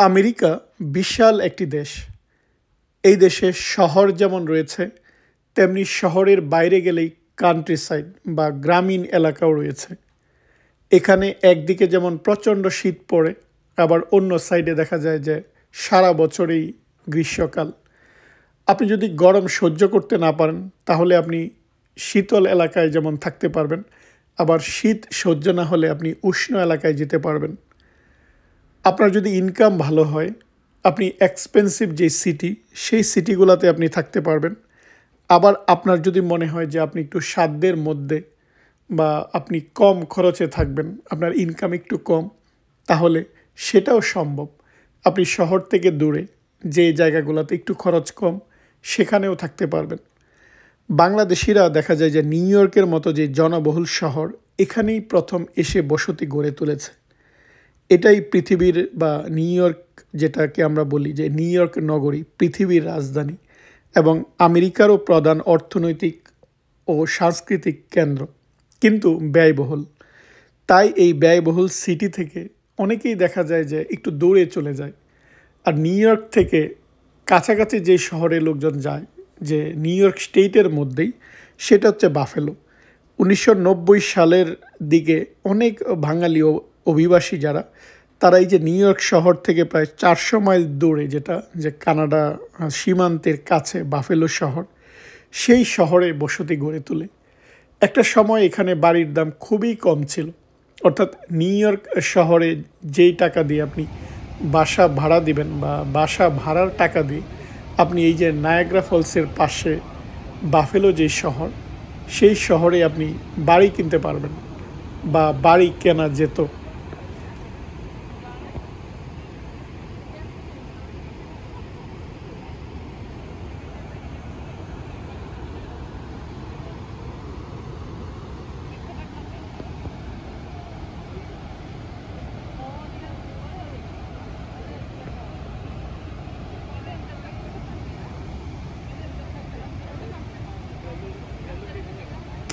America বিশাল একটি দেশ। এই দেশে শহর যেমন রয়েছে, তেমনি শহরের বাইরে গেলেই কান্ট্রি সাইড বা গ্রামীণ এলাকাও রয়েছে। এখানে একদিকে যেমন প্রচণ্ড শীত পড়ে, আবার অন্য সাইডে দেখা যায় যে সারা বছরই গ্রীষ্মকাল। আপনি যদি গরম সহ্য করতে না পারেন, তাহলে আপনি শীতল এলাকায় যেমন থাকতে পারবেন, আবার শীত সহ্য না হলে আপনি উষ্ণ এলাকায় যেতে পারবেন। আপনার যদি ইনকাম ভালো হয়, আপনি এক্সপেন্সিভ যে সিটি, সেই সিটিগুলোতে আপনি থাকতে পারবেন। আবার আপনার যদি মনে হয় যে আপনি একটু সাধ্যের মধ্যে বা আপনি কম খরচে থাকবেন, আপনার ইনকাম একটু কম, তাহলে সেটাও সম্ভব। আপনি শহর থেকে দূরে যে জায়গাগুলোতে একটু খরচ কম, সেখানেও থাকতে পারবেন। বাংলাদেশিরা দেখা যায় যে নিউ ইয়র্কের মতো যে জনবহুল শহর, এখানেই প্রথম এসে বসতি গড়ে তুলেছে। এটাই পৃথিবীর বা নিউ ইয়র্ক, যেটাকে আমরা বলি যে নিউ ইয়র্ক নগরী পৃথিবীর রাজধানী এবং আমেরিকারও প্রধান অর্থনৈতিক ও সাংস্কৃতিক কেন্দ্র, কিন্তু ব্যয়বহুল। তাই এই ব্যয়বহুল সিটি থেকে অনেকেই দেখা যায় যে একটু দূরে চলে যায়। আর নিউ ইয়র্ক থেকে কাছাকাছি যে শহরে লোকজন যায়, যে নিউ ইয়র্ক স্টেটের মধ্যেই, সেটা হচ্ছে বাফেলো। 1990 সালের দিকে অনেক বাঙালি অভিবাসী যারা, তারা এই যে নিউ ইয়র্ক শহর থেকে প্রায় 400 মাইল দূরে, যেটা যে কানাডা সীমান্তের কাছে বাফেলো শহর, সেই শহরে বসতি গড়ে তোলে। একটা সময় এখানে বাড়ির দাম খুবই কম ছিল। অর্থাৎ নিউ ইয়র্ক শহরে যেই টাকা দিয়ে আপনি বাসা ভাড়া দিবেন বা বাসা ভাড়ার টাকা দিয়ে আপনি এই যে নায়াগ্রা ফলসের পাশে বাফেলো যে শহর, সেই শহরে আপনি বাড়ি কিনতে পারবেন বা বাড়ি কেনা যেত।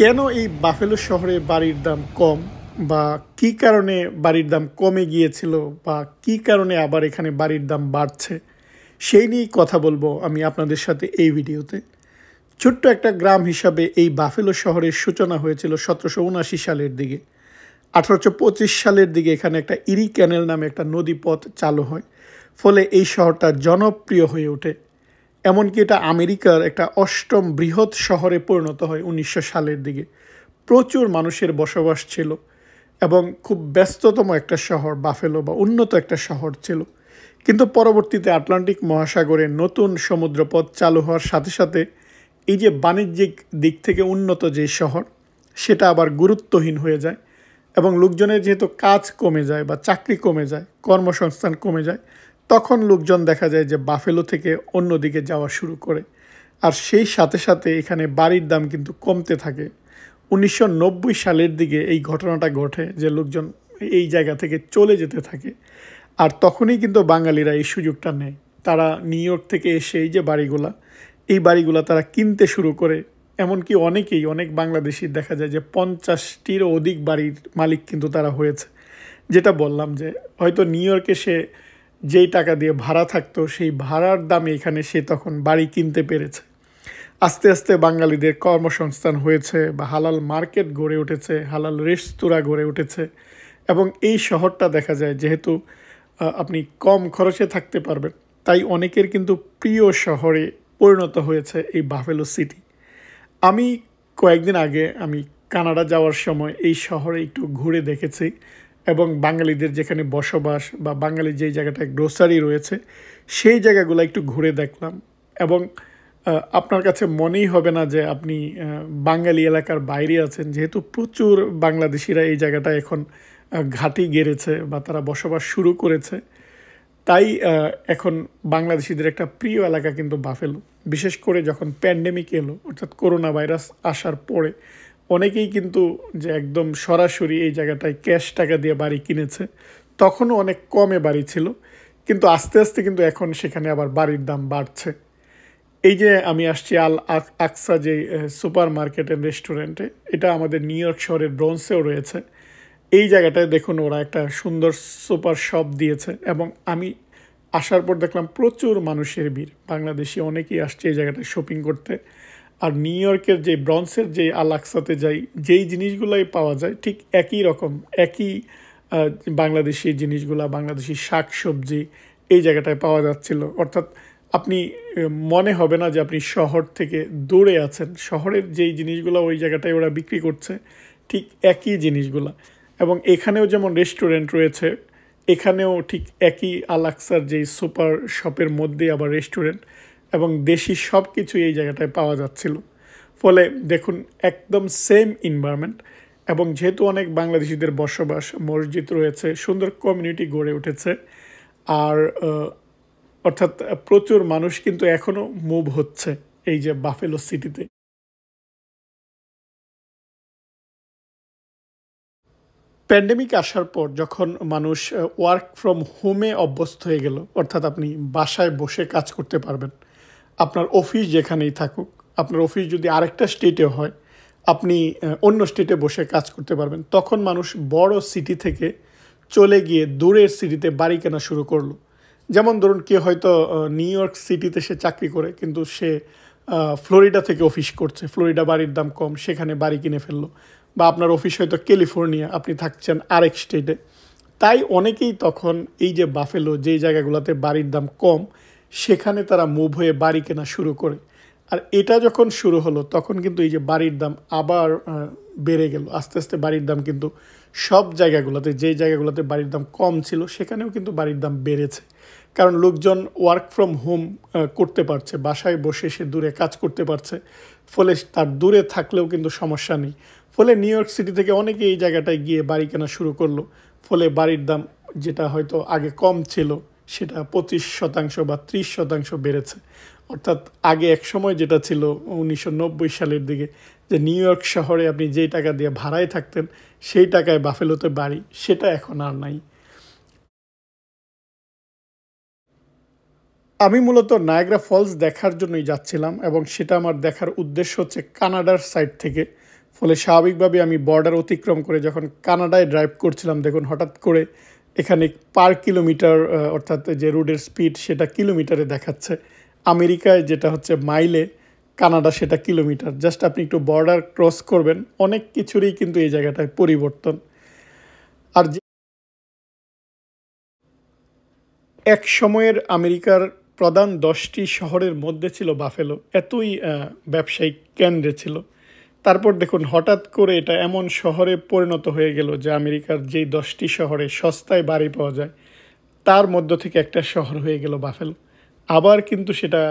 কেন এই বাফেলো শহরে বাড়ির দাম কম, বা কী কারণে বাড়ির দাম কমে গিয়েছিল, বা কী কারণে আবার এখানে বাড়ির দাম বাড়ছে, সেই নিয়েই কথা বলবো আমি আপনাদের সাথে এই ভিডিওতে। ছোট্ট একটা গ্রাম হিসাবে এই বাফেলো শহরের সূচনা হয়েছিল 1779 সালের দিকে। 1825 সালের দিকে এখানে একটা ইরি ক্যানেল নামে একটা নদীপথ চালু হয়, ফলে এই শহরটা জনপ্রিয় হয়ে ওঠে। এমনকি এটা আমেরিকার একটা অষ্টম বৃহৎ শহরে পরিণত হয় 1900 সালের দিকে। প্রচুর মানুষের বসবাস ছিল এবং খুব ব্যস্ততম একটা শহর বাফেলো, বা উন্নত একটা শহর ছিল। কিন্তু পরবর্তীতে আটলান্টিক মহাসাগরে নতুন সমুদ্রপথ চালু হওয়ার সাথে সাথে এই যে বাণিজ্যিক দিক থেকে উন্নত যে শহর, সেটা আবার গুরুত্বহীন হয়ে যায় এবং লোকজনের যেহেতু কাজ কমে যায় বা চাকরি কমে যায়, কর্মসংস্থান কমে যায়, তখন লোকজন দেখা যায় যে বাফেলো থেকে অন্যদিকে যাওয়া শুরু করে। আর সেই সাথে সাথে এখানে বাড়ির দাম কিন্তু কমতে থাকে। 1990 সালের দিকে এই ঘটনাটা ঘটে যে লোকজন এই জায়গা থেকে চলে যেতে থাকে। আর তখনই কিন্তু বাঙালিরা এই সুযোগটা নেয়। তারা নিউ ইয়র্ক থেকে এসে এই যে বাড়িগুলা তারা কিনতে শুরু করে। এমনকি অনেক বাংলাদেশি দেখা যায় যে 50টিরও অধিক বাড়ির মালিক কিন্তু তারা হয়েছে। যেটা বললাম যে হয়তো নিউ ইয়র্কে সে যেই টাকা দিয়ে ভাড়া থাকতো, সেই ভাড়ার দামে এখানে সে তখন বাড়ি কিনতে পেরেছে। আস্তে আস্তে বাঙালিদের কর্মসংস্থান হয়েছে, বা হালাল মার্কেট গড়ে উঠেছে, হালাল রেস্তোরাঁ গড়ে উঠেছে। এবং এই শহরটা দেখা যায় যেহেতু আপনি কম খরচে থাকতে পারবেন, তাই অনেকের কিন্তু প্রিয় শহরে পরিণত হয়েছে এই বাফেলো সিটি। আমি কয়েকদিন আগে আমি কানাডা যাওয়ার সময় এই শহরে একটু ঘুরে দেখেছি এবং বাঙালিদের যেখানে বসবাস বা বাঙালি যেই জায়গাটায় গ্রোসারি রয়েছে, সেই জায়গাগুলো একটু ঘুরে দেখলাম। এবং আপনার কাছে মনেই হবে না যে আপনি বাঙালি এলাকার বাইরে আছেন, যেহেতু প্রচুর বাংলাদেশিরা এই জায়গাটা এখন ঘাঁটি গেড়েছে বা তারা বসবাস শুরু করেছে। তাই এখন বাংলাদেশিদের একটা প্রিয় এলাকা কিন্তু বাফেলো। বিশেষ করে যখন প্যান্ডেমিক এলো, অর্থাৎ করোনা ভাইরাস আসার পরে, অনেকেই কিন্তু যে একদম সরাসরি এই জায়গাটায় ক্যাশ টাকা দিয়ে বাড়ি কিনেছে। তখনও অনেক কমে বাড়ি ছিল, কিন্তু আস্তে আস্তে কিন্তু এখন সেখানে আবার বাড়ির দাম বাড়ছে। এই যে আমি আসছি আল আকসা যে সুপার মার্কেট অ্যান্ড রেস্টুরেন্টে, এটা আমাদের নিউ ইয়র্ক শহরের ব্রোঞ্জেও রয়েছে। এই জায়গাটায় দেখুন ওরা একটা সুন্দর সুপার শপ দিয়েছে, এবং আমি আসার পর দেখলাম প্রচুর মানুষের ভিড়, বাংলাদেশি অনেকেই আসছে এই জায়গাটায় শপিং করতে। আর নিউ ইয়র্কের যে ব্রন্সের যে আল-আকসাতে যাই, যেই জিনিসগুলাই পাওয়া যায় ঠিক একই রকম, একই বাংলাদেশি জিনিসগুলা, বাংলাদেশি শাক সবজি এই জায়গাটায় পাওয়া যাচ্ছিল। অর্থাৎ আপনি মনে হবে না যে আপনি শহর থেকে দূরে আছেন, শহরের যেই জিনিসগুলো ওই জায়গাটায় ওরা বিক্রি করছে ঠিক একই জিনিসগুলা। এবং এখানেও যেমন রেস্টুরেন্ট রয়েছে, এখানেও ঠিক একই আল-আকসার যেই সুপার শপের মধ্যে আবার রেস্টুরেন্ট এবং দেশি সব কিছু এই জায়গাটায় পাওয়া যাচ্ছিল। ফলে দেখুন একদম সেম এনভায়রনমেন্ট। এবং যেহেতু অনেক বাংলাদেশিদের বসবাস, মসজিদ রয়েছে, সুন্দর কমিউনিটি গড়ে উঠেছে। আর অর্থাৎ প্রচুর মানুষ কিন্তু এখনও মুভ হচ্ছে এই যে বাফেলো সিটিতে। প্যান্ডেমিক আসার পর যখন মানুষ ওয়ার্ক ফ্রম হোমে অভ্যস্ত হয়ে গেল, অর্থাৎ আপনি বাসায় বসে কাজ করতে পারবেন, আপনার অফিস যেখানেই থাকুক, আপনার অফিস যদি আরেকটা স্টেটে হয় আপনি অন্য স্টেটে বসে কাজ করতে পারবেন, তখন মানুষ বড় সিটি থেকে চলে গিয়ে দূরের সিটিতে বাড়ি কেনা শুরু করলো। যেমন ধরুন কেউ হয়তো নিউ ইয়র্ক সিটিতে সে চাকরি করে, কিন্তু সে ফ্লোরিডা থেকে অফিস করছে, ফ্লোরিডা বাড়ির দাম কম, সেখানে বাড়ি কিনে ফেললো। বা আপনার অফিস হয়তো ক্যালিফোর্নিয়া, আপনি থাকছেন আরেক স্টেটে। তাই অনেকেই তখন এই যে বাফেলো যেই জায়গাগুলোতে বাড়ির দাম কম, সেখানে তারা মুভ হয়ে বাড়ি কেনা শুরু করে। আর এটা যখন শুরু হলো তখন কিন্তু এই যে বাড়ির দাম আবার বেড়ে গেল আস্তে আস্তে। বাড়ির দাম কিন্তু সব জায়গাগুলোতে, যেই জায়গাগুলোতে বাড়ির দাম কম ছিল সেখানেও কিন্তু বাড়ির দাম বেড়েছে। কারণ লোকজন ওয়ার্ক ফ্রম হোম করতে পারছে, বাসায় বসে সে দূরে কাজ করতে পারছে, ফলে তার দূরে থাকলেও কিন্তু সমস্যা নেই। ফলে নিউ ইয়র্ক সিটি থেকে অনেকে এই জায়গাটায় গিয়ে বাড়ি কেনা শুরু করলো। ফলে বাড়ির দাম যেটা হয়তো আগে কম ছিল সেটা 25% বা 30% বেড়েছে। অর্থাৎ আগে এক সময় যেটা ছিল 1990 সালের দিকে, যে নিউ ইয়র্ক শহরে আপনি যেই টাকা দিয়ে ভাড়ায় থাকতেন সেই টাকায় বাফেলোতে বাড়ি, সেটা এখন আর নাই। আমি মূলত নায়াগ্রা ফলস দেখার জন্যই যাচ্ছিলাম এবং সেটা আমার দেখার উদ্দেশ্য হচ্ছে কানাডার সাইড থেকে। ফলে স্বাভাবিকভাবে আমি বর্ডার অতিক্রম করে যখন কানাডায় ড্রাইভ করছিলাম, দেখুন হঠাৎ করে এখানে পার কিলোমিটার অর্থাৎ যে রোডের স্পিড সেটা কিলোমিটারে দেখাচ্ছে। আমেরিকায় যেটা হচ্ছে মাইলে, কানাডা সেটা কিলোমিটার। জাস্ট আপনি একটু বর্ডার ক্রস করবেন, অনেক কিছুরই কিন্তু এই জায়গাটায় পরিবর্তন। আর এক সময়ের আমেরিকার প্রধান 10টি শহরের মধ্যে ছিল বাফেলো, এতই ব্যবসায়িক কেন্দ্রে ছিল। তারপর দেখুন হঠাৎ করে এটা এমন শহরে পরিণত হয়ে গেল যে আমেরিকার যেই 10টি শহরে সস্তায় বাড়ি পাওয়া যায় তার মধ্য থেকে একটা শহর হয়ে গেল বাফেলো। আবার কিন্তু সেটা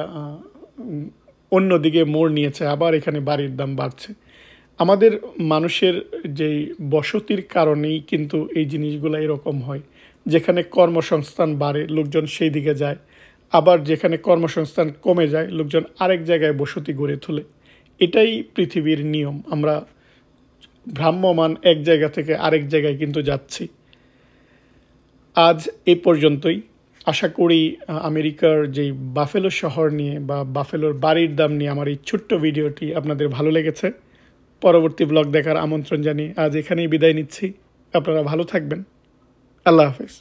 অন্যদিকে মোড় নিয়েছে, আবার এখানে বাড়ির দাম বাড়ছে। আমাদের মানুষের যেই বসতির কারণেই কিন্তু এই জিনিসগুলো এরকম হয়। যেখানে কর্মসংস্থান বাড়ে লোকজন সেই দিকে যায়, আবার যেখানে কর্মসংস্থান কমে যায় লোকজন আরেক জায়গায় বসতি গড়ে তোলে। এটাই পৃথিবীর নিয়ম। আমরা ভ্রাম্যমান এক জায়গা থেকে আরেক জায়গায় কিন্তু যাচ্ছি। আজ এই পর্যন্তই। আশা করি আমেরিকার যেই বাফেলো শহর নিয়ে বা বাফেলোর বাড়ির দাম নিয়ে আমার এই ছোট্ট ভিডিওটি আপনাদের ভালো লেগেছে। পরবর্তী ব্লগ দেখার আমন্ত্রণ জানিয়ে আজ এখানেই বিদায় নিচ্ছি। আপনারা ভালো থাকবেন। আল্লাহ হাফেজ।